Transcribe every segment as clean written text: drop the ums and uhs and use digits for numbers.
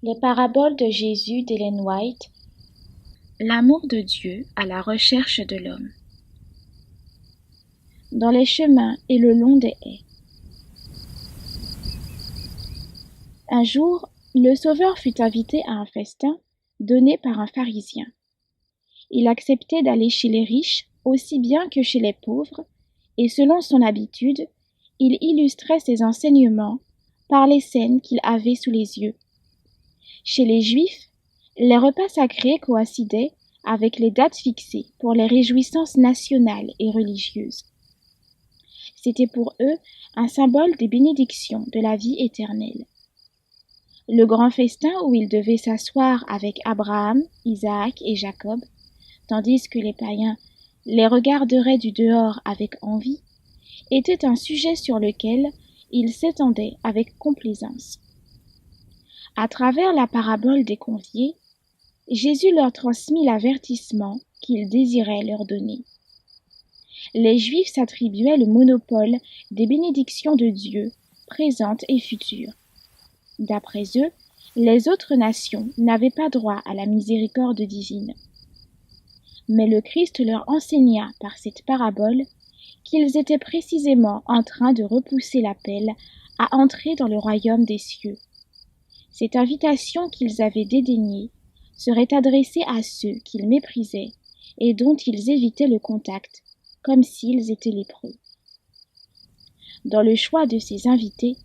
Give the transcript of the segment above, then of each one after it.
Les paraboles de Jésus d'Ellen White. L'amour de Dieu à la recherche de l'homme. Dans les chemins et le long des haies. Un jour, le Sauveur fut invité à un festin donné par un pharisien. Il acceptait d'aller chez les riches aussi bien que chez les pauvres, et selon son habitude, il illustrait ses enseignements par les scènes qu'il avait sous les yeux. Chez les Juifs, les repas sacrés coïncidaient avec les dates fixées pour les réjouissances nationales et religieuses. C'était pour eux un symbole des bénédictions de la vie éternelle. Le grand festin où ils devaient s'asseoir avec Abraham, Isaac et Jacob, tandis que les païens les regarderaient du dehors avec envie, était un sujet sur lequel ils s'étendaient avec complaisance. À travers la parabole des conviés, Jésus leur transmit l'avertissement qu'il désirait leur donner. Les Juifs s'attribuaient le monopole des bénédictions de Dieu, présentes et futures. D'après eux, les autres nations n'avaient pas droit à la miséricorde divine. Mais le Christ leur enseigna par cette parabole qu'ils étaient précisément en train de repousser l'appel à entrer dans le royaume des cieux. Cette invitation qu'ils avaient dédaignée serait adressée à ceux qu'ils méprisaient et dont ils évitaient le contact, comme s'ils étaient lépreux. Dans le choix de ses invités,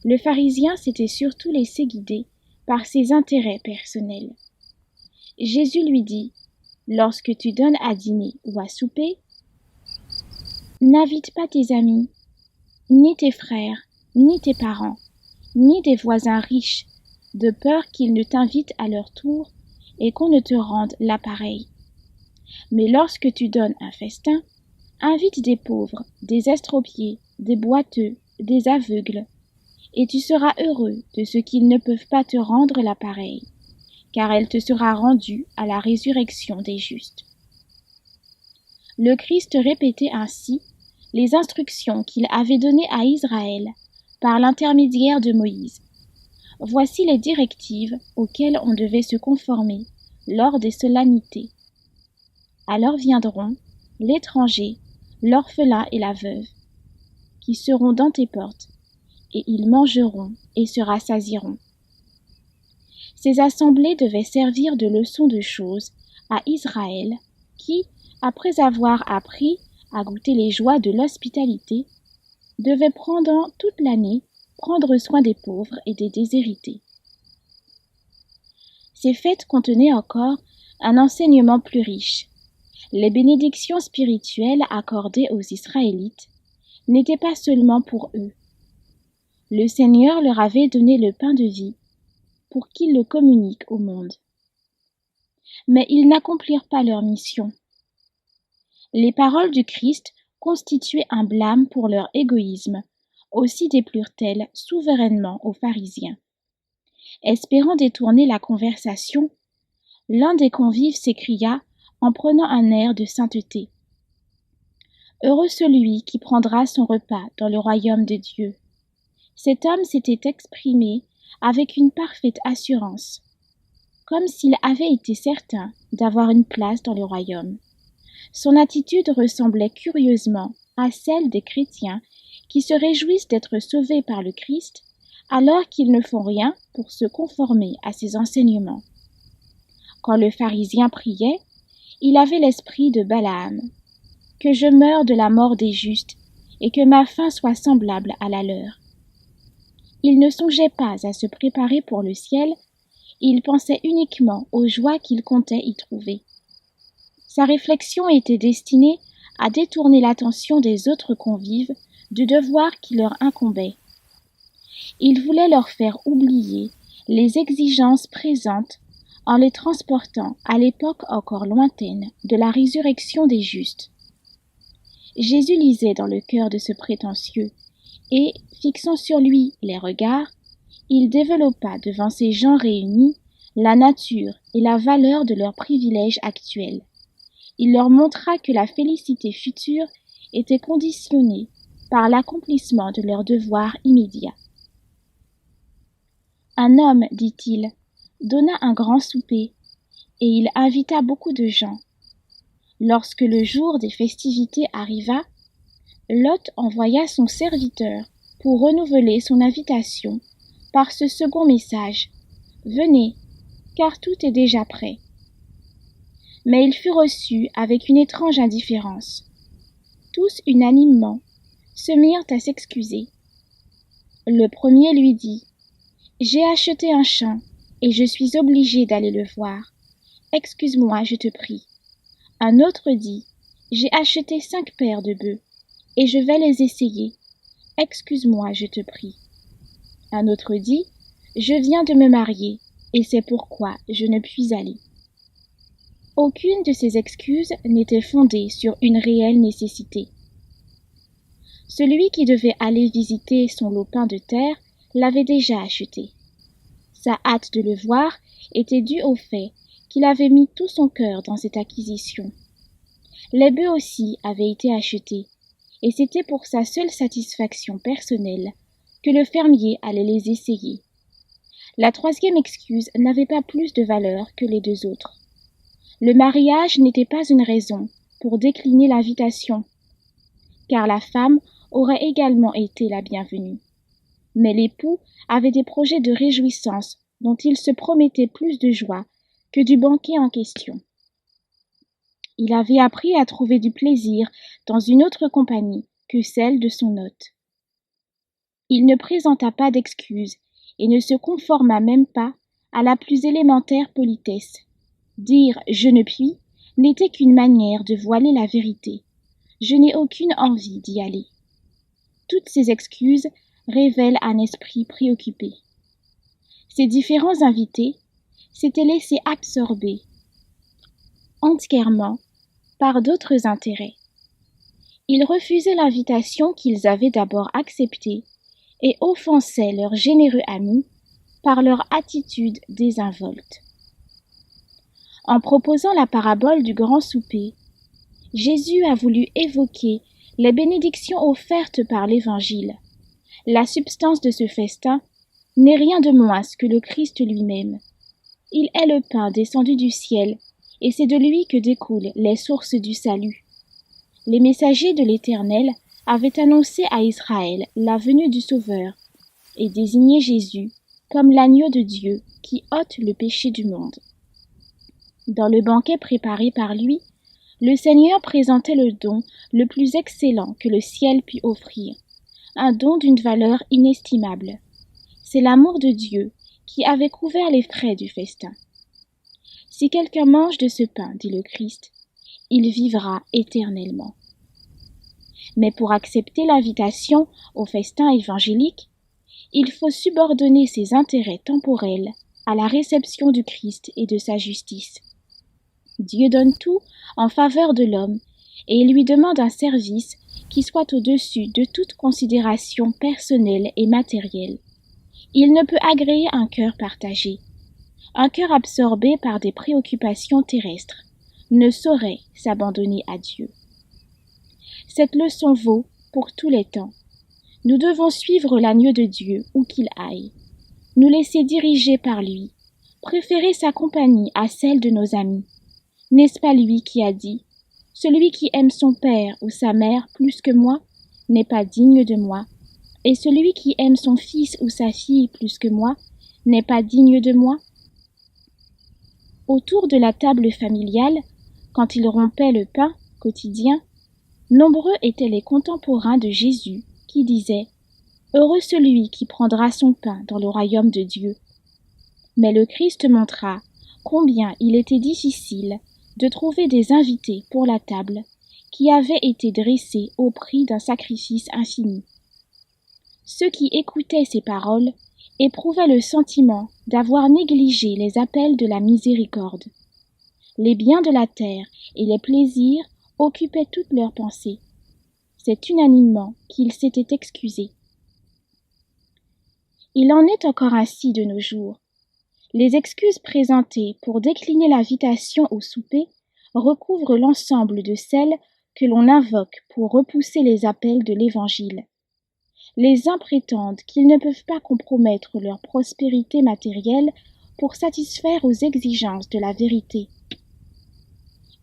le pharisien s'était surtout laissé guider par ses intérêts personnels. Jésus lui dit, « Lorsque tu donnes à dîner ou à souper, n'invite pas tes amis, ni tes frères, ni tes parents, ni des voisins riches, de peur qu'ils ne t'invitent à leur tour et qu'on ne te rende l'appareil. Mais lorsque tu donnes un festin, invite des pauvres, des estropiés, des boiteux, des aveugles, et tu seras heureux de ce qu'ils ne peuvent pas te rendre l'appareil, car elle te sera rendue à la résurrection des justes. » Le Christ répétait ainsi les instructions qu'il avait données à Israël par l'intermédiaire de Moïse. Voici les directives auxquelles on devait se conformer lors des solennités. Alors viendront l'étranger, l'orphelin et la veuve, qui seront dans tes portes, et ils mangeront et se rassasieront. Ces assemblées devaient servir de leçon de choses à Israël, qui, après avoir appris à goûter les joies de l'hospitalité, devait pendant toute l'année prendre soin des pauvres et des déshérités. Ces fêtes contenaient encore un enseignement plus riche. Les bénédictions spirituelles accordées aux Israélites n'étaient pas seulement pour eux. Le Seigneur leur avait donné le pain de vie pour qu'ils le communiquent au monde. Mais ils n'accomplirent pas leur mission. Les paroles du Christ constituaient un blâme pour leur égoïsme, aussi déplurent-elles souverainement aux pharisiens. Espérant détourner la conversation, l'un des convives s'écria en prenant un air de sainteté. « Heureux celui qui prendra son repas dans le royaume de Dieu. » Cet homme s'était exprimé avec une parfaite assurance, comme s'il avait été certain d'avoir une place dans le royaume. Son attitude ressemblait curieusement à celle des chrétiens qui se réjouissent d'être sauvés par le Christ alors qu'ils ne font rien pour se conformer à ses enseignements. Quand le pharisien priait, il avait l'esprit de Balaam, « Que je meure de la mort des justes et que ma fin soit semblable à la leur. » Il ne songeait pas à se préparer pour le ciel, il pensait uniquement aux joies qu'il comptait y trouver. Sa réflexion était destinée à détourner l'attention des autres convives du devoir qui leur incombait. Il voulait leur faire oublier les exigences présentes en les transportant à l'époque encore lointaine de la résurrection des justes. Jésus lisait dans le cœur de ce prétentieux et, fixant sur lui les regards, il développa devant ces gens réunis la nature et la valeur de leurs privilèges actuels. Il leur montra que la félicité future était conditionnée par l'accomplissement de leurs devoirs immédiats. Un homme, dit-il, donna un grand souper, et il invita beaucoup de gens. Lorsque le jour des festivités arriva, Lot envoya son serviteur pour renouveler son invitation par ce second message. Venez, car tout est déjà prêt. Mais il fut reçu avec une étrange indifférence. Tous unanimement se mirent à s'excuser. Le premier lui dit: J'ai acheté un champ et je suis obligé d'aller le voir. Excuse-moi, je te prie. Un autre dit: J'ai acheté 5 paires de bœufs et je vais les essayer. Excuse-moi, je te prie. Un autre dit: Je viens de me marier et c'est pourquoi je ne puis aller. Aucune de ces excuses n'était fondée sur une réelle nécessité. Celui qui devait aller visiter son lopin de terre l'avait déjà acheté. Sa hâte de le voir était due au fait qu'il avait mis tout son cœur dans cette acquisition. Les bœufs aussi avaient été achetés, et c'était pour sa seule satisfaction personnelle que le fermier allait les essayer. La troisième excuse n'avait pas plus de valeur que les deux autres. Le mariage n'était pas une raison pour décliner l'invitation, car la femme aurait également été la bienvenue. Mais l'époux avait des projets de réjouissance dont il se promettait plus de joie que du banquet en question. Il avait appris à trouver du plaisir dans une autre compagnie que celle de son hôte. Il ne présenta pas d'excuses et ne se conforma même pas à la plus élémentaire politesse. Dire « je ne puis » n'était qu'une manière de voiler la vérité. Je n'ai aucune envie d'y aller. Toutes ces excuses révèlent un esprit préoccupé. Ces différents invités s'étaient laissés absorber entièrement par d'autres intérêts. Ils refusaient l'invitation qu'ils avaient d'abord acceptée et offensaient leur généreux ami par leur attitude désinvolte. En proposant la parabole du grand souper, Jésus a voulu évoquer les bénédictions offertes par l'Évangile. La substance de ce festin n'est rien de moins que le Christ lui-même. Il est le pain descendu du ciel, et c'est de lui que découlent les sources du salut. Les messagers de l'Éternel avaient annoncé à Israël la venue du Sauveur et désigné Jésus comme l'agneau de Dieu qui ôte le péché du monde. Dans le banquet préparé par lui, le Seigneur présentait le don le plus excellent que le ciel pût offrir, un don d'une valeur inestimable. C'est l'amour de Dieu qui avait couvert les frais du festin. Si quelqu'un mange de ce pain, dit le Christ, il vivra éternellement. Mais pour accepter l'invitation au festin évangélique, il faut subordonner ses intérêts temporels à la réception du Christ et de sa justice. Dieu donne tout en faveur de l'homme et il lui demande un service qui soit au-dessus de toute considération personnelle et matérielle. Il ne peut agréer un cœur partagé. Un cœur absorbé par des préoccupations terrestres ne saurait s'abandonner à Dieu. Cette leçon vaut pour tous les temps. Nous devons suivre l'agneau de Dieu où qu'il aille, nous laisser diriger par lui, préférer sa compagnie à celle de nos amis. N'est-ce pas lui qui a dit « Celui qui aime son père ou sa mère plus que moi n'est pas digne de moi, et celui qui aime son fils ou sa fille plus que moi n'est pas digne de moi ?» Autour de la table familiale, quand il rompait le pain quotidien, nombreux étaient les contemporains de Jésus qui disaient « Heureux celui qui prendra son pain dans le royaume de Dieu ». Mais le Christ montra combien il était difficile de trouver des invités pour la table qui avait été dressée au prix d'un sacrifice infini. Ceux qui écoutaient ces paroles éprouvaient le sentiment d'avoir négligé les appels de la miséricorde. Les biens de la terre et les plaisirs occupaient toutes leurs pensées. C'est unanimement qu'ils s'étaient excusés. Il en est encore ainsi de nos jours. Les excuses présentées pour décliner l'invitation au souper recouvrent l'ensemble de celles que l'on invoque pour repousser les appels de l'Évangile. Les uns prétendent qu'ils ne peuvent pas compromettre leur prospérité matérielle pour satisfaire aux exigences de la vérité.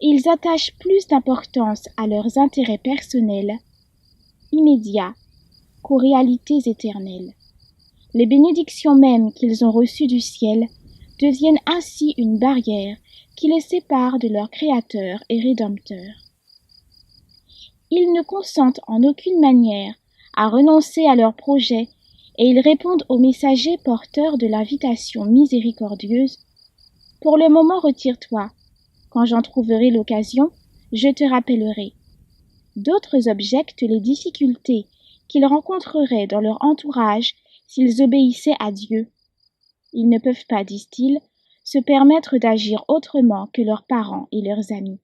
Ils attachent plus d'importance à leurs intérêts personnels, immédiats, qu'aux réalités éternelles. Les bénédictions mêmes qu'ils ont reçues du ciel deviennent ainsi une barrière qui les sépare de leur Créateur et Rédempteur. Ils ne consentent en aucune manière à renoncer à leurs projets et ils répondent aux messagers porteurs de l'invitation miséricordieuse. Pour le moment, retire-toi. Quand j'en trouverai l'occasion, je te rappellerai. D'autres objectent les difficultés qu'ils rencontreraient dans leur entourage s'ils obéissaient à Dieu. Ils ne peuvent pas, disent-ils, se permettre d'agir autrement que leurs parents et leurs amis.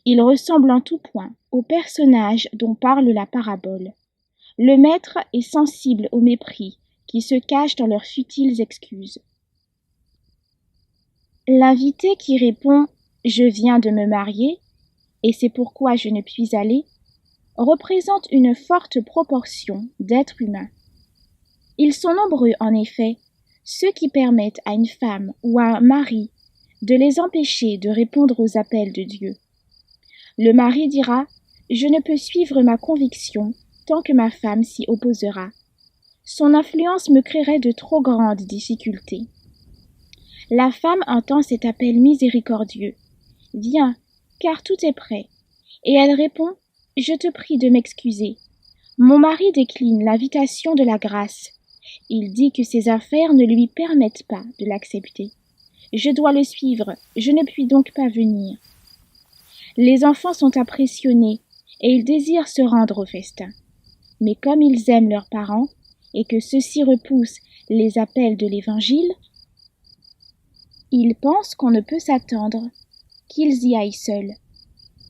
Ils ressemblent en tout point aux personnages dont parle la parabole. Le maître est sensible au mépris qui se cache dans leurs futiles excuses. L'invité qui répond « Je viens de me marier, et c'est pourquoi je ne puis aller » représente une forte proportion d'êtres humains. Ils sont nombreux, en effet, ceux qui permettent à une femme ou à un mari de les empêcher de répondre aux appels de Dieu. Le mari dira « Je ne peux suivre ma conviction tant que ma femme s'y opposera. Son influence me créerait de trop grandes difficultés. » La femme entend cet appel miséricordieux. « Viens, car tout est prêt. » Et elle répond « Je te prie de m'excuser. Mon mari décline l'invitation de la grâce. Il dit que ses affaires ne lui permettent pas de l'accepter. Je dois le suivre, je ne puis donc pas venir. » Les enfants sont impressionnés et ils désirent se rendre au festin. Mais comme ils aiment leurs parents et que ceux-ci repoussent les appels de l'Évangile, ils pensent qu'on ne peut s'attendre qu'ils y aillent seuls.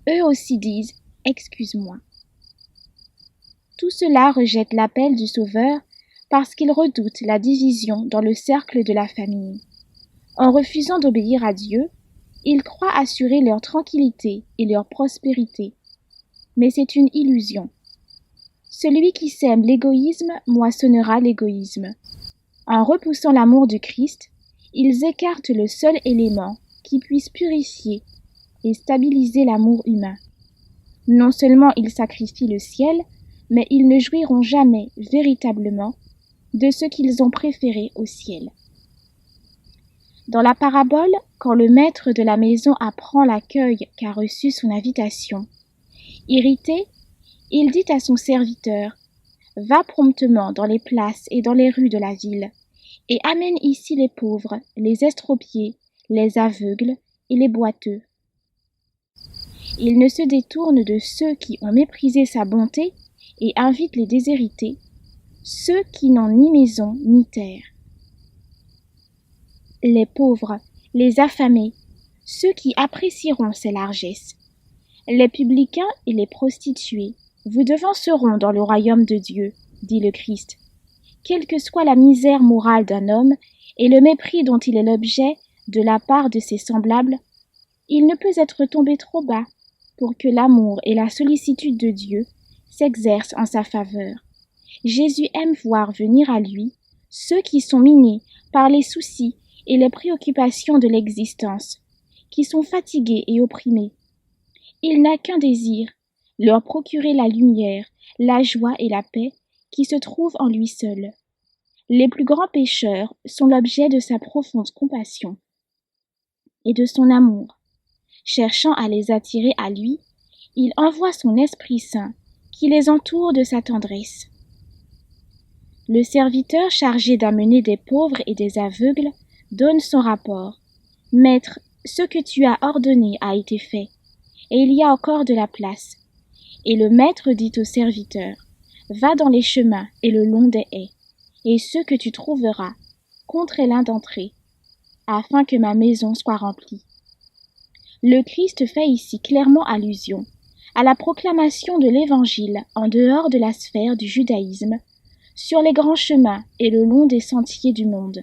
Eux aussi disent « Excuse-moi ». Tout cela rejette l'appel du Sauveur parce qu'ils redoutent la division dans le cercle de la famille. En refusant d'obéir à Dieu, ils croient assurer leur tranquillité et leur prospérité. Mais c'est une illusion. Celui qui sème l'égoïsme moissonnera l'égoïsme. En repoussant l'amour du Christ, ils écartent le seul élément qui puisse purifier et stabiliser l'amour humain. Non seulement ils sacrifient le ciel, mais ils ne jouiront jamais véritablement de ce qu'ils ont préféré au ciel. Dans la parabole, quand le maître de la maison apprend l'accueil qu'a reçu son invitation, irrité, il dit à son serviteur « Va promptement dans les places et dans les rues de la ville, et amène ici les pauvres, les estropiés, les aveugles et les boiteux. » Il ne se détourne de ceux qui ont méprisé sa bonté et invite les déshérités, ceux qui n'ont ni maison ni terre. Les pauvres, les affamés, ceux qui apprécieront ses largesses, les publicains et les prostituées, vous devanceront dans le royaume de Dieu, dit le Christ. Quelle que soit la misère morale d'un homme et le mépris dont il est l'objet de la part de ses semblables, il ne peut être tombé trop bas pour que l'amour et la sollicitude de Dieu s'exercent en sa faveur. Jésus aime voir venir à lui ceux qui sont minés par les soucis et les préoccupations de l'existence, qui sont fatigués et opprimés. Il n'a qu'un désir, leur procurer la lumière, la joie et la paix qui se trouvent en lui seul. Les plus grands pécheurs sont l'objet de sa profonde compassion et de son amour. Cherchant à les attirer à lui, il envoie son Esprit Saint qui les entoure de sa tendresse. Le serviteur chargé d'amener des pauvres et des aveugles donne son rapport. « Maître, ce que tu as ordonné a été fait, et il y a encore de la place. » Et le maître dit au serviteur, « Va dans les chemins et le long des haies, et ceux que tu trouveras, contre-les d'entrée, afin que ma maison soit remplie. » Le Christ fait ici clairement allusion à la proclamation de l'Évangile en dehors de la sphère du judaïsme, sur les grands chemins et le long des sentiers du monde.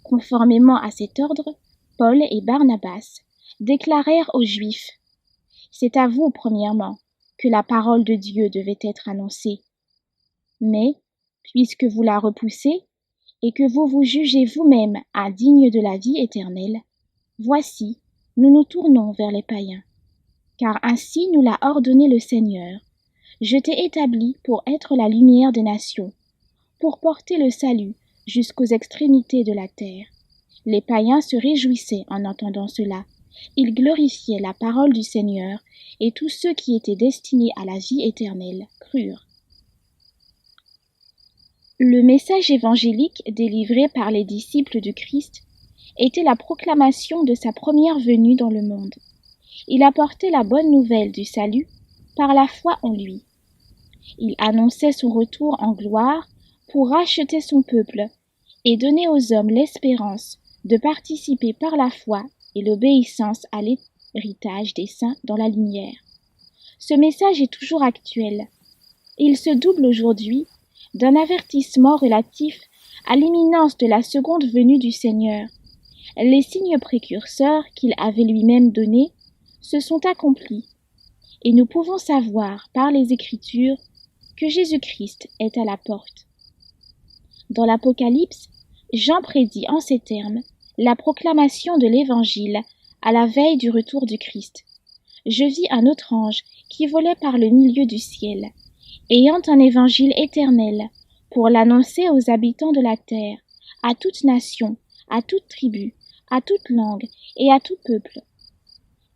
Conformément à cet ordre, Paul et Barnabas déclarèrent aux Juifs « C'est à vous, premièrement, que la parole de Dieu devait être annoncée. Mais, puisque vous la repoussez, et que vous vous jugez vous-même indignes de la vie éternelle, voici, nous nous tournons vers les païens. Car ainsi nous l'a ordonné le Seigneur. Je t'ai établi pour être la lumière des nations, pour porter le salut jusqu'aux extrémités de la terre. Les païens se réjouissaient en entendant cela. Ils glorifiaient la parole du Seigneur, et tous ceux qui étaient destinés à la vie éternelle crurent. Le message évangélique délivré par les disciples du Christ était la proclamation de sa première venue dans le monde. Il apportait la bonne nouvelle du salut par la foi en lui. Il annonçait son retour en gloire pour racheter son peuple et donner aux hommes l'espérance de participer par la foi et l'obéissance à l'héritage des saints dans la lumière. Ce message est toujours actuel. Il se double aujourd'hui d'un avertissement relatif à l'imminence de la seconde venue du Seigneur. Les signes précurseurs qu'il avait lui-même donnés se sont accomplis, et nous pouvons savoir par les Écritures que Jésus-Christ est à la porte. Dans l'Apocalypse, Jean prédit en ces termes la proclamation de l'Évangile à la veille du retour du Christ. Je vis un autre ange qui volait par le milieu du ciel, ayant un évangile éternel pour l'annoncer aux habitants de la terre, à toute nation, à toute tribu, à toute langue et à tout peuple.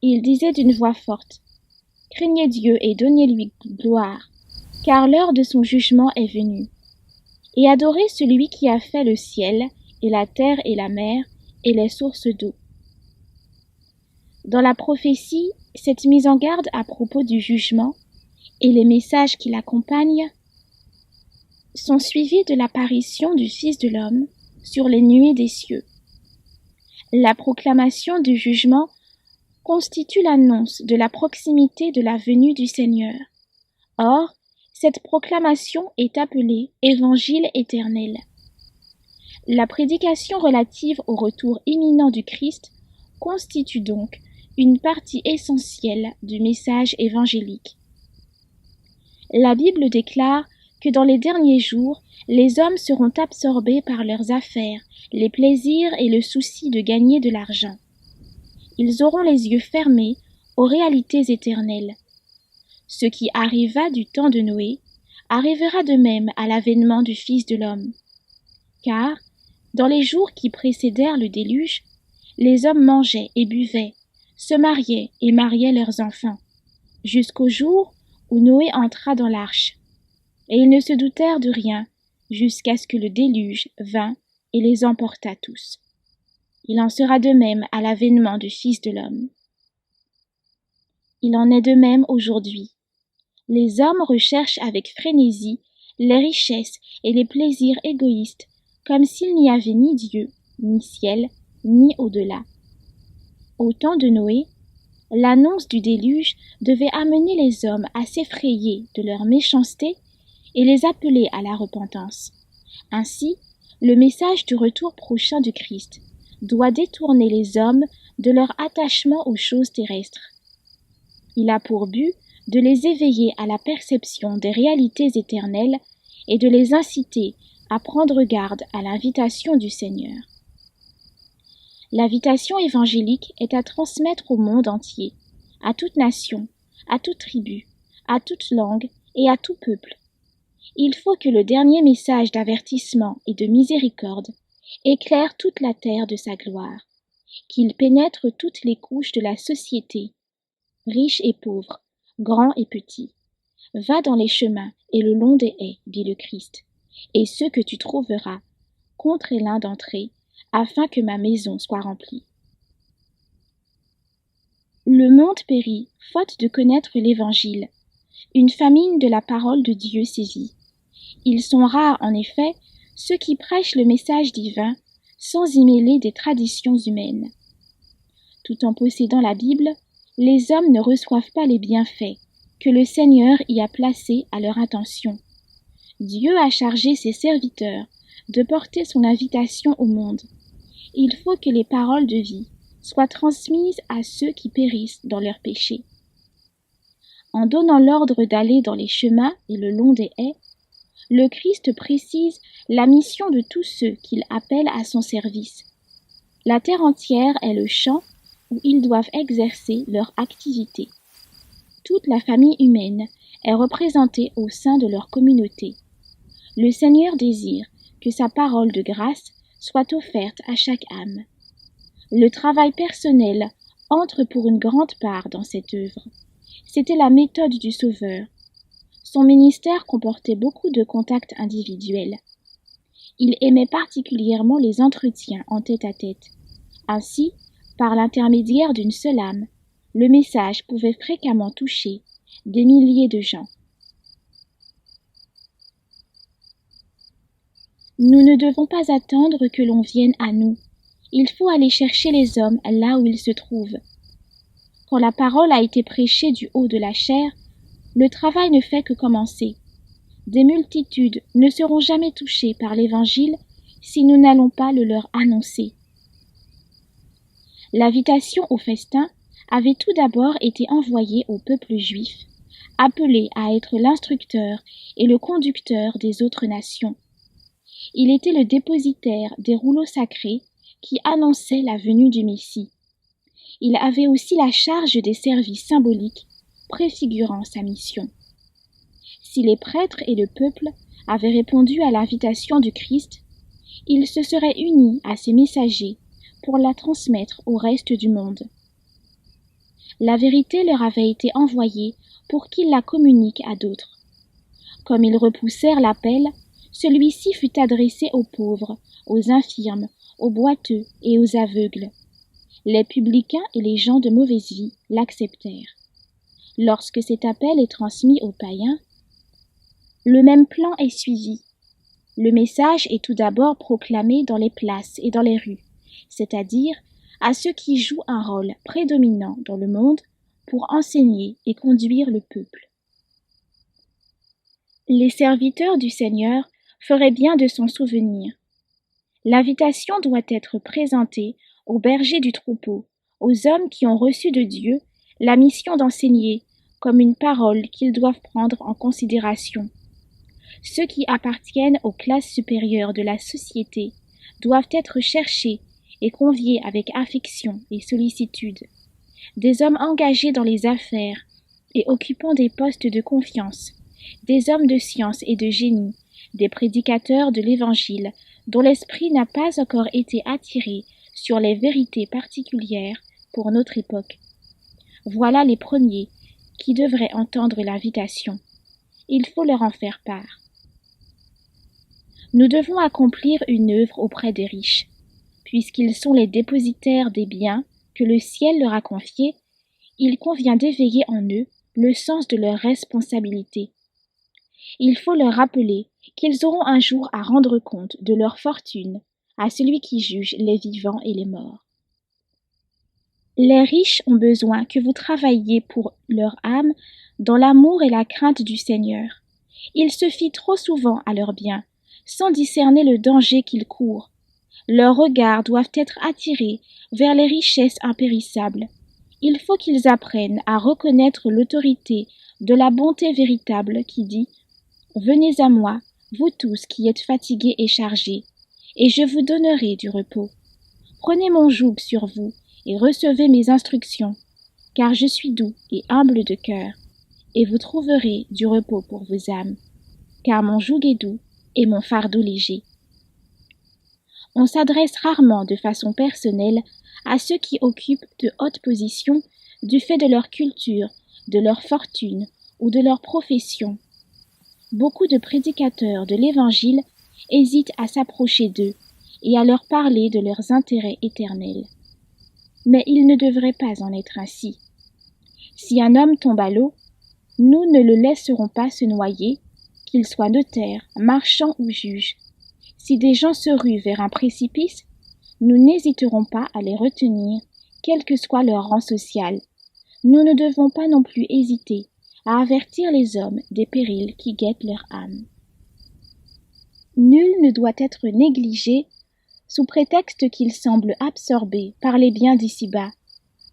Il disait d'une voix forte, « Craignez Dieu et donnez-lui gloire, car l'heure de son jugement est venue. Et adorez celui qui a fait le ciel et la terre et la mer et les sources d'eau. » Dans la prophétie, cette mise en garde à propos du jugement et les messages qui l'accompagnent sont suivis de l'apparition du Fils de l'homme sur les nuées des cieux. La proclamation du jugement constitue l'annonce de la proximité de la venue du Seigneur. Or, cette proclamation est appelée Évangile éternel. La prédication relative au retour imminent du Christ constitue donc une partie essentielle du message évangélique. La Bible déclare que dans les derniers jours, les hommes seront absorbés par leurs affaires, les plaisirs et le souci de gagner de l'argent. Ils auront les yeux fermés aux réalités éternelles. Ce qui arriva du temps de Noé arrivera de même à l'avènement du Fils de l'homme. Car, dans les jours qui précédèrent le déluge, les hommes mangeaient et buvaient, se mariaient et mariaient leurs enfants, jusqu'au jour où Noé entra dans l'arche. Et ils ne se doutèrent de rien, jusqu'à ce que le déluge vînt et les emporta tous. Il en sera de même à l'avènement du Fils de l'homme. Il en est de même aujourd'hui. Les hommes recherchent avec frénésie les richesses et les plaisirs égoïstes, comme s'il n'y avait ni Dieu, ni ciel, ni au-delà. Au temps de Noé, l'annonce du déluge devait amener les hommes à s'effrayer de leur méchanceté et les appeler à la repentance. Ainsi, le message du retour prochain du Christ doit détourner les hommes de leur attachement aux choses terrestres. Il a pour but de les éveiller à la perception des réalités éternelles et de les inciter à prendre garde à l'invitation du Seigneur. L'invitation évangélique est à transmettre au monde entier, à toute nation, à toute tribu, à toute langue et à tout peuple. Il faut que le dernier message d'avertissement et de miséricorde éclaire toute la terre de sa gloire, qu'il pénètre toutes les couches de la société, riches et pauvres, grands et petits. Va dans les chemins et le long des haies, dit le Christ, et ceux que tu trouveras, contre l'un d'entrée, afin que ma maison soit remplie. Le monde périt, faute de connaître l'Évangile. Une famine de la parole de Dieu sévit. Ils sont rares, en effet, ceux qui prêchent le message divin sans y mêler des traditions humaines. Tout en possédant la Bible, les hommes ne reçoivent pas les bienfaits que le Seigneur y a placés à leur attention. Dieu a chargé ses serviteurs de porter son invitation au monde. Il faut que les paroles de vie soient transmises à ceux qui périssent dans leurs péchés. En donnant l'ordre d'aller dans les chemins et le long des haies, le Christ précise la mission de tous ceux qu'il appelle à son service. La terre entière est le champ où ils doivent exercer leur activité. Toute la famille humaine est représentée au sein de leur communauté. Le Seigneur désire que sa parole de grâce soit offerte à chaque âme. Le travail personnel entre pour une grande part dans cette œuvre. C'était la méthode du Sauveur. Son ministère comportait beaucoup de contacts individuels. Il aimait particulièrement les entretiens en tête-à-tête. Ainsi, par l'intermédiaire d'une seule âme, le message pouvait fréquemment toucher des milliers de gens. Nous ne devons pas attendre que l'on vienne à nous. Il faut aller chercher les hommes là où ils se trouvent. Quand la parole a été prêchée du haut de la chair, le travail ne fait que commencer. Des multitudes ne seront jamais touchées par l'Évangile si nous n'allons pas le leur annoncer. L'invitation au festin avait tout d'abord été envoyée au peuple juif, appelé à être l'instructeur et le conducteur des autres nations. Il était le dépositaire des rouleaux sacrés qui annonçaient la venue du Messie. Il avait aussi la charge des services symboliques préfigurant sa mission. Si les prêtres et le peuple avaient répondu à l'invitation du Christ, ils se seraient unis à ses messagers pour la transmettre au reste du monde. La vérité leur avait été envoyée pour qu'ils la communiquent à d'autres. Comme ils repoussèrent l'appel, celui-ci fut adressé aux pauvres, aux infirmes, aux boiteux et aux aveugles. Les publicains et les gens de mauvaise vie l'acceptèrent. Lorsque cet appel est transmis aux païens, le même plan est suivi. Le message est tout d'abord proclamé dans les places et dans les rues, c'est-à-dire à ceux qui jouent un rôle prédominant dans le monde pour enseigner et conduire le peuple. Les serviteurs du Seigneur feraient bien de s'en souvenir. L'invitation doit être présentée aux bergers du troupeau, aux hommes qui ont reçu de Dieu la mission d'enseigner comme une parole qu'ils doivent prendre en considération. Ceux qui appartiennent aux classes supérieures de la société doivent être cherchés et conviés avec affection et sollicitude. Des hommes engagés dans les affaires et occupant des postes de confiance, des hommes de science et de génie, des prédicateurs de l'Évangile dont l'esprit n'a pas encore été attiré sur les vérités particulières pour notre époque. Voilà les premiers qui devraient entendre l'invitation. Il faut leur en faire part. Nous devons accomplir une œuvre auprès des riches. Puisqu'ils sont les dépositaires des biens que le ciel leur a confiés, il convient d'éveiller en eux le sens de leur responsabilité. Il faut leur rappeler qu'ils auront un jour à rendre compte de leur fortune à celui qui juge les vivants et les morts. Les riches ont besoin que vous travailliez pour leur âme dans l'amour et la crainte du Seigneur. Ils se fient trop souvent à leurs biens, sans discerner le danger qu'ils courent. Leurs regards doivent être attirés vers les richesses impérissables. Il faut qu'ils apprennent à reconnaître l'autorité de la bonté véritable qui dit « Venez à moi, vous tous qui êtes fatigués et chargés, et je vous donnerai du repos. Prenez mon joug sur vous et recevez mes instructions, car je suis doux et humble de cœur, et vous trouverez du repos pour vos âmes, car mon joug est doux et mon fardeau léger. » On s'adresse rarement de façon personnelle à ceux qui occupent de hautes positions du fait de leur culture, de leur fortune ou de leur profession. Beaucoup de prédicateurs de l'Évangile hésitent à s'approcher d'eux et à leur parler de leurs intérêts éternels. Mais il ne devrait pas en être ainsi. Si un homme tombe à l'eau, nous ne le laisserons pas se noyer, qu'il soit notaire, marchand ou juge. Si des gens se ruent vers un précipice, nous n'hésiterons pas à les retenir, quel que soit leur rang social. Nous ne devons pas non plus hésiter à avertir les hommes des périls qui guettent leur âme. Nul ne doit être négligé sous prétexte qu'il semble absorbé par les biens d'ici-bas.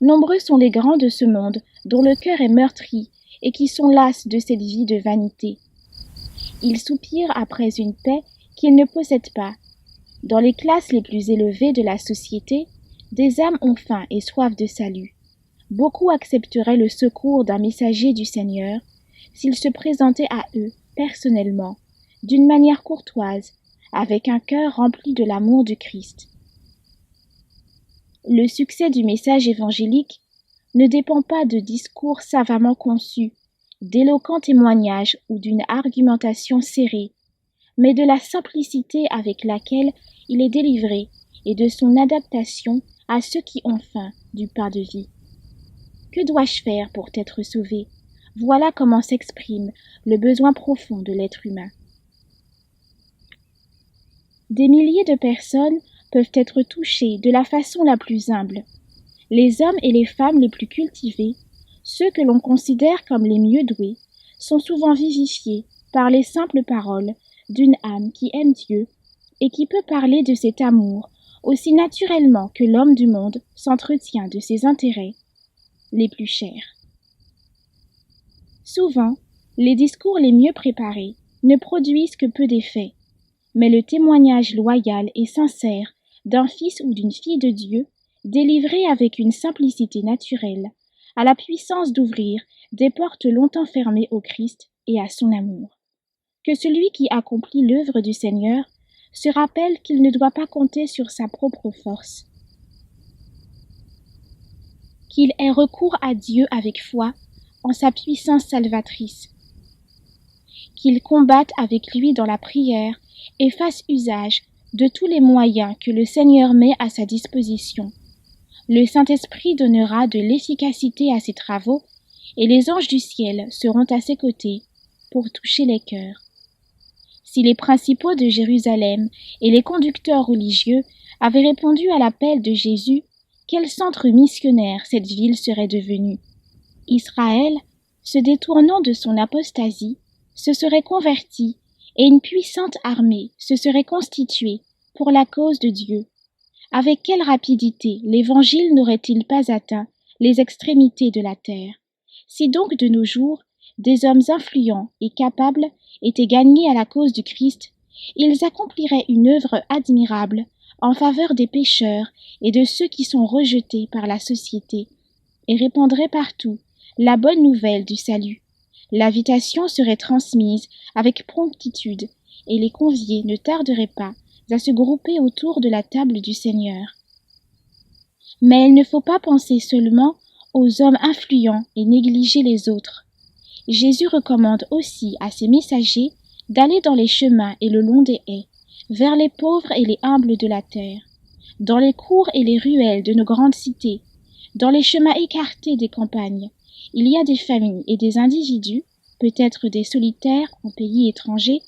Nombreux sont les grands de ce monde dont le cœur est meurtri et qui sont las de cette vie de vanité. Ils soupirent après une paix qu'ils ne possèdent pas. Dans les classes les plus élevées de la société, des âmes ont faim et soif de salut. Beaucoup accepteraient le secours d'un messager du Seigneur s'il se présentait à eux, personnellement, d'une manière courtoise, avec un cœur rempli de l'amour du Christ. Le succès du message évangélique ne dépend pas de discours savamment conçus, d'éloquents témoignages ou d'une argumentation serrée, mais de la simplicité avec laquelle il est délivré et de son adaptation à ceux qui ont faim du pain de vie. Que dois-je faire pour être sauvé? Voilà comment s'exprime le besoin profond de l'être humain. Des milliers de personnes peuvent être touchées de la façon la plus humble. Les hommes et les femmes les plus cultivés, ceux que l'on considère comme les mieux doués, sont souvent vivifiés par les simples paroles d'une âme qui aime Dieu et qui peut parler de cet amour aussi naturellement que l'homme du monde s'entretient de ses intérêts les plus chers. Souvent, les discours les mieux préparés ne produisent que peu d'effet, mais le témoignage loyal et sincère d'un fils ou d'une fille de Dieu, délivré avec une simplicité naturelle, a la puissance d'ouvrir des portes longtemps fermées au Christ et à son amour. Que celui qui accomplit l'œuvre du Seigneur se rappelle qu'il ne doit pas compter sur sa propre force, qu'il ait recours à Dieu avec foi en sa puissance salvatrice, qu'il combatte avec lui dans la prière et fasse usage de tous les moyens que le Seigneur met à sa disposition. Le Saint-Esprit donnera de l'efficacité à ses travaux et les anges du ciel seront à ses côtés pour toucher les cœurs. Si les principaux de Jérusalem et les conducteurs religieux avaient répondu à l'appel de Jésus, quel centre missionnaire cette ville serait devenue? Israël, se détournant de son apostasie, se serait converti et une puissante armée se serait constituée pour la cause de Dieu. Avec quelle rapidité l'Évangile n'aurait-il pas atteint les extrémités de la terre? Si donc de nos jours, des hommes influents et capables étaient gagnés à la cause du Christ, ils accompliraient une œuvre admirable en faveur des pécheurs et de ceux qui sont rejetés par la société, et répandraient partout la bonne nouvelle du salut. L'invitation serait transmise avec promptitude, et les conviés ne tarderaient pas à se grouper autour de la table du Seigneur. Mais il ne faut pas penser seulement aux hommes influents et négliger les autres. Jésus recommande aussi à ses messagers d'aller dans les chemins et le long des haies, vers les pauvres et les humbles de la terre, dans les cours et les ruelles de nos grandes cités, dans les chemins écartés des campagnes. Il y a des familles et des individus, peut-être des solitaires en pays étrangers,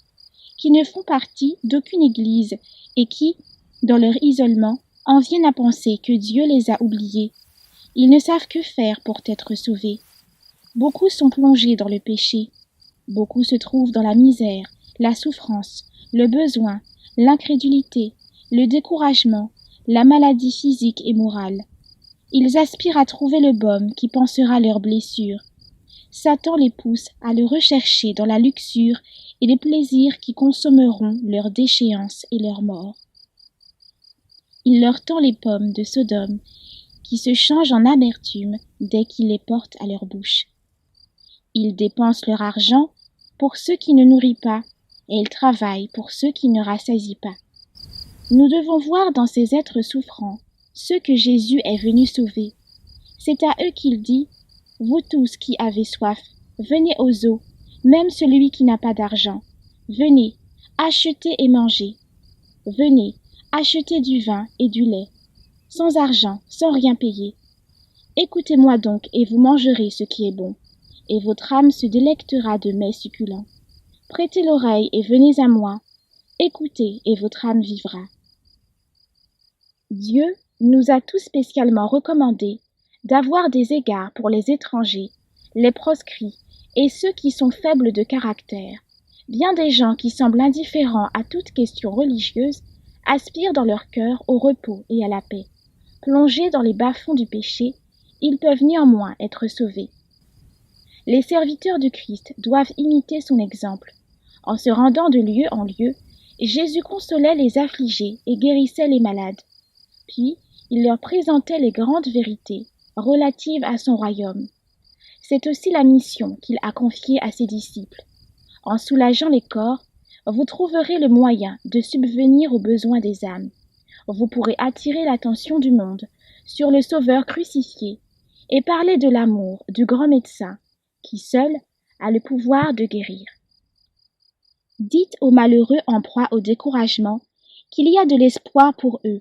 qui ne font partie d'aucune église et qui, dans leur isolement, en viennent à penser que Dieu les a oubliés. Ils ne savent que faire pour être sauvés. Beaucoup sont plongés dans le péché. Beaucoup se trouvent dans la misère, la souffrance, le besoin, l'incrédulité, le découragement, la maladie physique et morale. Ils aspirent à trouver le baume qui pansera leurs blessures. Satan les pousse à le rechercher dans la luxure et les plaisirs qui consommeront leur déchéance et leur mort. Il leur tend les pommes de Sodome, qui se changent en amertume dès qu'ils les portent à leur bouche. Ils dépensent leur argent pour ceux qui ne nourrissent pas, et ils travaillent pour ceux qui ne rassasient pas. Nous devons voir dans ces êtres souffrants ceux que Jésus est venu sauver. C'est à eux qu'il dit « Vous tous qui avez soif, venez aux eaux, même celui qui n'a pas d'argent. Venez, achetez et mangez. Venez, achetez du vin et du lait, sans argent, sans rien payer. Écoutez-moi donc et vous mangerez ce qui est bon, et votre âme se délectera de mets succulents. Prêtez l'oreille et venez à moi. Écoutez et votre âme vivra. » Dieu nous a tout spécialement recommandé d'avoir des égards pour les étrangers, les proscrits et ceux qui sont faibles de caractère. Bien des gens qui semblent indifférents à toute question religieuse aspirent dans leur cœur au repos et à la paix. Plongés dans les bas-fonds du péché, ils peuvent néanmoins être sauvés. Les serviteurs du Christ doivent imiter son exemple. En se rendant de lieu en lieu, Jésus consolait les affligés et guérissait les malades. Puis, il leur présentait les grandes vérités relatives à son royaume. C'est aussi la mission qu'il a confiée à ses disciples. En soulageant les corps, vous trouverez le moyen de subvenir aux besoins des âmes. Vous pourrez attirer l'attention du monde sur le Sauveur crucifié et parler de l'amour du grand médecin qui seul a le pouvoir de guérir. Dites aux malheureux en proie au découragement qu'il y a de l'espoir pour eux.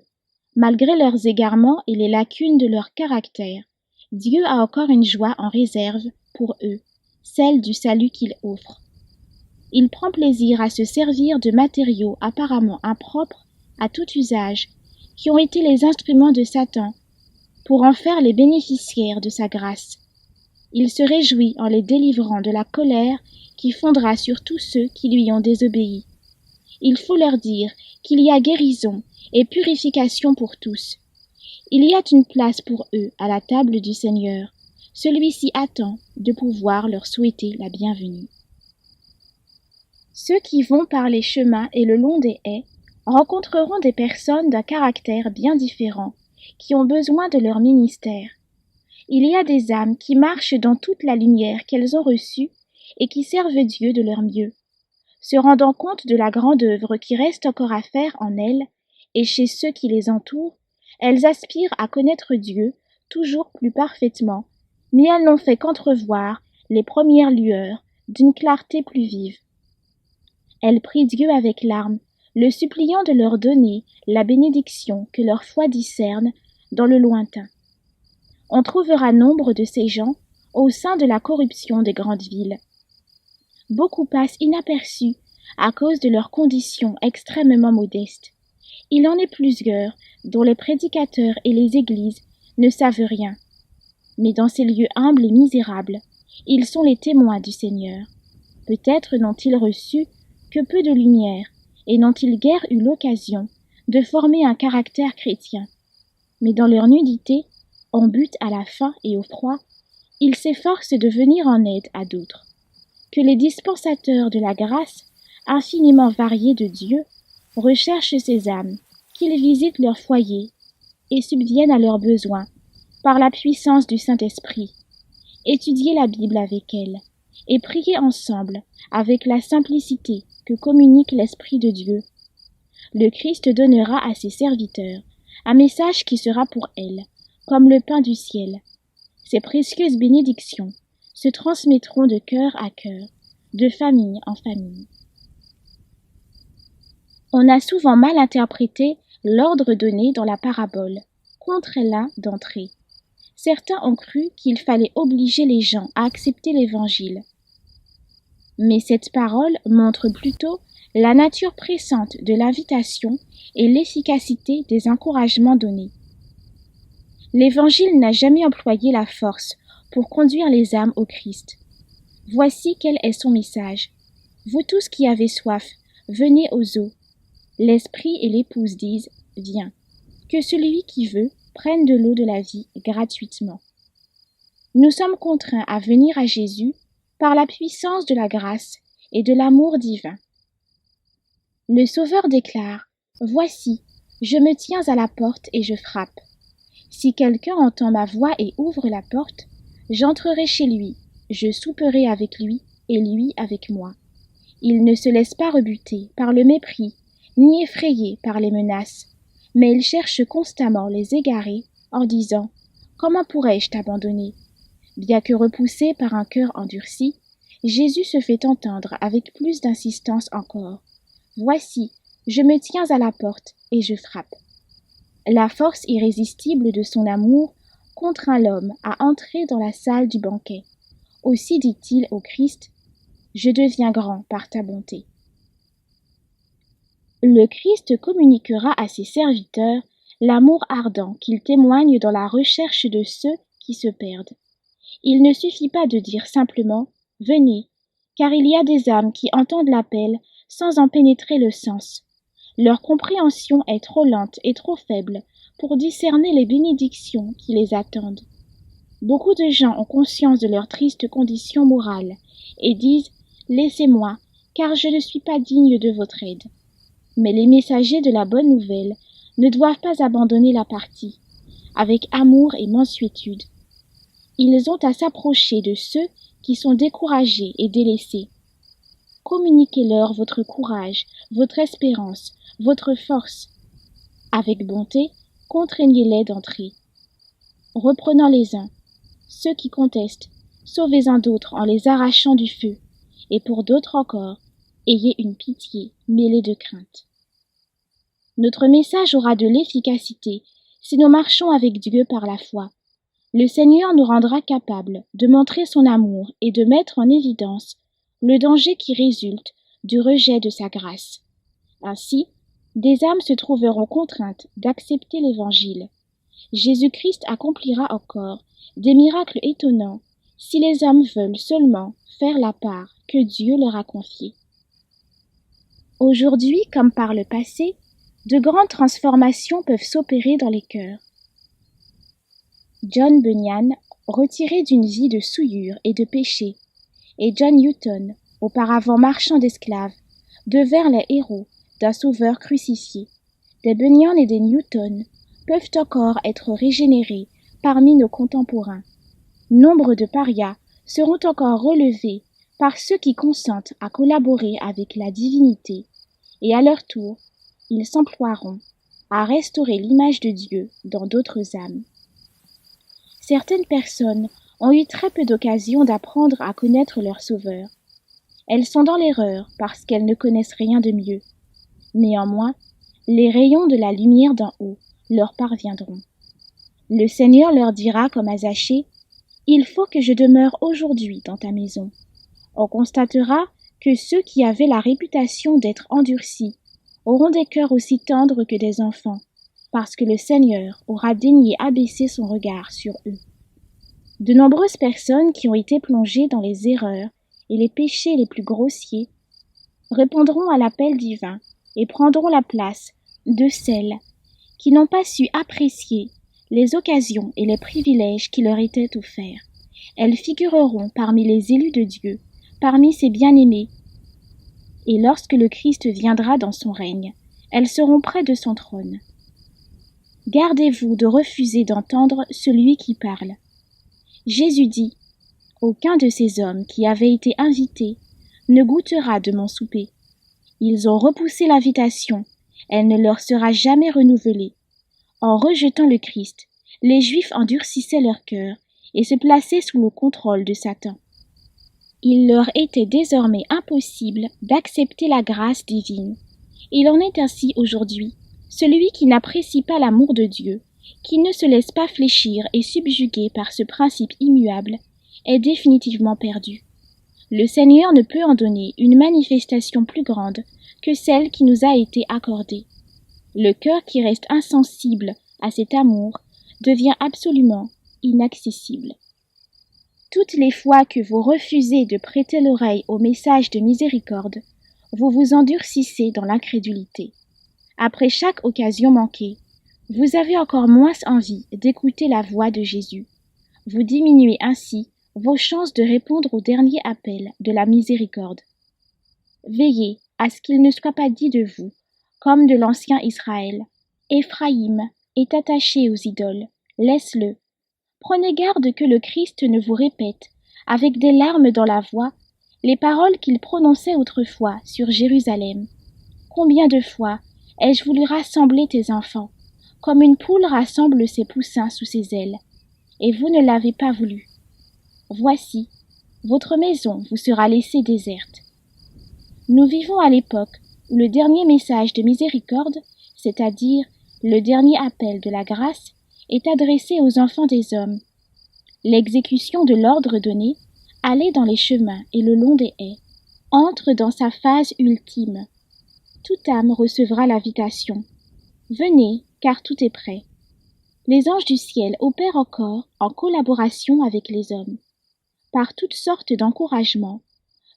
Malgré leurs égarements et les lacunes de leur caractère, Dieu a encore une joie en réserve pour eux, celle du salut qu'il offre. Il prend plaisir à se servir de matériaux apparemment impropres à tout usage, qui ont été les instruments de Satan, pour en faire les bénéficiaires de sa grâce. Il se réjouit en les délivrant de la colère qui fondra sur tous ceux qui lui ont désobéi. Il faut leur dire qu'il y a guérison et purification pour tous. Il y a une place pour eux à la table du Seigneur. Celui-ci attend de pouvoir leur souhaiter la bienvenue. Ceux qui vont par les chemins et le long des haies rencontreront des personnes d'un caractère bien différent, qui ont besoin de leur ministère. Il y a des âmes qui marchent dans toute la lumière qu'elles ont reçue et qui servent Dieu de leur mieux. Se rendant compte de la grande œuvre qui reste encore à faire en elles et chez ceux qui les entourent, elles aspirent à connaître Dieu toujours plus parfaitement, mais elles n'ont fait qu'entrevoir les premières lueurs d'une clarté plus vive. Elles prient Dieu avec larmes, le suppliant de leur donner la bénédiction que leur foi discerne dans le lointain. On trouvera nombre de ces gens au sein de la corruption des grandes villes. Beaucoup passent inaperçus à cause de leur condition extrêmement modeste. Il en est plusieurs dont les prédicateurs et les églises ne savent rien. Mais dans ces lieux humbles et misérables, ils sont les témoins du Seigneur. Peut-être n'ont-ils reçu que peu de lumière et n'ont-ils guère eu l'occasion de former un caractère chrétien. Mais dans leur nudité, en butte à la faim et au froid, ils s'efforcent de venir en aide à d'autres. Que les dispensateurs de la grâce infiniment variée de Dieu recherchent ces âmes, qu'ils visitent leur foyer et subviennent à leurs besoins par la puissance du Saint-Esprit. Étudiez la Bible avec elles et priez ensemble avec la simplicité que communique l'Esprit de Dieu. Le Christ donnera à ses serviteurs un message qui sera pour elles comme le pain du ciel. Ces précieuses bénédictions se transmettront de cœur à cœur, de famille en famille. On a souvent mal interprété l'ordre donné dans la parabole, contre l'un d'entrer. Certains ont cru qu'il fallait obliger les gens à accepter l'Évangile. Mais cette parole montre plutôt la nature pressante de l'invitation et l'efficacité des encouragements donnés. L'Évangile n'a jamais employé la force pour conduire les âmes au Christ. Voici quel est son message. Vous tous qui avez soif, venez aux eaux. L'Esprit et l'Épouse disent, viens. Que celui qui veut prenne de l'eau de la vie gratuitement. Nous sommes contraints à venir à Jésus par la puissance de la grâce et de l'amour divin. Le Sauveur déclare, voici, je me tiens à la porte et je frappe. Si quelqu'un entend ma voix et ouvre la porte, j'entrerai chez lui, je souperai avec lui et lui avec moi. Il ne se laisse pas rebuter par le mépris, ni effrayer par les menaces, mais il cherche constamment les égarés en disant « Comment pourrais-je t'abandonner ?» Bien que repoussé par un cœur endurci, Jésus se fait entendre avec plus d'insistance encore. « Voici, je me tiens à la porte et je frappe. » La force irrésistible de son amour contraint l'homme à entrer dans la salle du banquet. Aussi dit-il au Christ, « Je deviens grand par ta bonté. » Le Christ communiquera à ses serviteurs l'amour ardent qu'il témoigne dans la recherche de ceux qui se perdent. Il ne suffit pas de dire simplement « Venez », car il y a des âmes qui entendent l'appel sans en pénétrer le sens. Leur compréhension est trop lente et trop faible pour discerner les bénédictions qui les attendent. Beaucoup de gens ont conscience de leur triste condition morale et disent « Laissez-moi, car je ne suis pas digne de votre aide. » Mais les messagers de la bonne nouvelle ne doivent pas abandonner la partie, avec amour et mansuétude. Ils ont à s'approcher de ceux qui sont découragés et délaissés. Communiquez-leur votre courage, votre espérance, votre force. Avec bonté, contraignez-les d'entrer. Reprenant les uns, ceux qui contestent, sauvez-en d'autres en les arrachant du feu, et pour d'autres encore, ayez une pitié mêlée de crainte. Notre message aura de l'efficacité si nous marchons avec Dieu par la foi. Le Seigneur nous rendra capables de montrer son amour et de mettre en évidence le danger qui résulte du rejet de sa grâce. Ainsi, des âmes se trouveront contraintes d'accepter l'Évangile. Jésus-Christ accomplira encore des miracles étonnants si les hommes veulent seulement faire la part que Dieu leur a confiée. Aujourd'hui, comme par le passé, de grandes transformations peuvent s'opérer dans les cœurs. John Bunyan, retiré d'une vie de souillure et de péché, et John Newton, auparavant marchand d'esclaves, devinrent les héros d'un sauveur crucifié. Des Bunyan et des Newton peuvent encore être régénérés parmi nos contemporains. Nombre de parias seront encore relevés par ceux qui consentent à collaborer avec la divinité, et à leur tour, ils s'emploieront à restaurer l'image de Dieu dans d'autres âmes. Certaines personnes ont eu très peu d'occasion d'apprendre à connaître leur Sauveur. Elles sont dans l'erreur parce qu'elles ne connaissent rien de mieux. Néanmoins, les rayons de la lumière d'en haut leur parviendront. Le Seigneur leur dira comme à Zachée, « Il faut que je demeure aujourd'hui dans ta maison. » On constatera que ceux qui avaient la réputation d'être endurcis auront des cœurs aussi tendres que des enfants, parce que le Seigneur aura daigné abaisser son regard sur eux. De nombreuses personnes qui ont été plongées dans les erreurs et les péchés les plus grossiers répondront à l'appel divin et prendront la place de celles qui n'ont pas su apprécier les occasions et les privilèges qui leur étaient offerts. Elles figureront parmi les élus de Dieu, parmi ses bien-aimés, et lorsque le Christ viendra dans son règne, elles seront près de son trône. Gardez-vous de refuser d'entendre celui qui parle. Jésus dit, « Aucun de ces hommes qui avaient été invités ne goûtera de mon souper. » Ils ont repoussé l'invitation, elle ne leur sera jamais renouvelée. En rejetant le Christ, les Juifs endurcissaient leur cœur et se plaçaient sous le contrôle de Satan. Il leur était désormais impossible d'accepter la grâce divine. Il en est ainsi aujourd'hui. Celui qui n'apprécie pas l'amour de Dieu, qui ne se laisse pas fléchir et subjuguer par ce principe immuable, est définitivement perdu. Le Seigneur ne peut en donner une manifestation plus grande que celle qui nous a été accordée. Le cœur qui reste insensible à cet amour devient absolument inaccessible. Toutes les fois que vous refusez de prêter l'oreille au message de miséricorde, vous vous endurcissez dans l'incrédulité. Après chaque occasion manquée, vous avez encore moins envie d'écouter la voix de Jésus. Vous diminuez ainsi vos chances de répondre au dernier appel de la miséricorde. Veillez à ce qu'il ne soit pas dit de vous, comme de l'ancien Israël, « Éphraïm est attaché aux idoles, laisse-le. » Prenez garde que le Christ ne vous répète, avec des larmes dans la voix, les paroles qu'il prononçait autrefois sur Jérusalem. Combien de fois ai-je voulu rassembler tes enfants, comme une poule rassemble ses poussins sous ses ailes, et vous ne l'avez pas voulu. Voici, votre maison vous sera laissée déserte. Nous vivons à l'époque où le dernier message de miséricorde, c'est-à-dire le dernier appel de la grâce, est adressé aux enfants des hommes. L'exécution de l'ordre donné, aller dans les chemins et le long des haies, entre dans sa phase ultime. Toute âme recevra l'invitation. Venez, car tout est prêt. Les anges du ciel opèrent encore en collaboration avec les hommes. Par toutes sortes d'encouragements,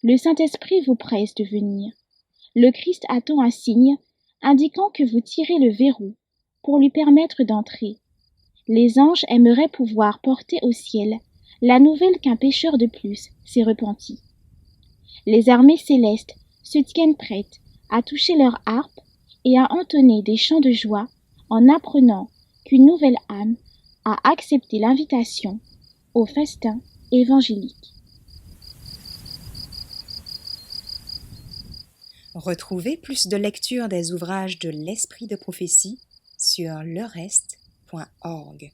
le Saint-Esprit vous presse de venir. Le Christ attend un signe indiquant que vous tirez le verrou pour lui permettre d'entrer. Les anges aimeraient pouvoir porter au ciel la nouvelle qu'un pécheur de plus s'est repenti. Les armées célestes se tiennent prêtes à toucher leur harpe et à entonner des chants de joie en apprenant qu'une nouvelle âme a accepté l'invitation au festin évangélique. Retrouvez plus de lectures des ouvrages de l'Esprit de prophétie sur lerest.org.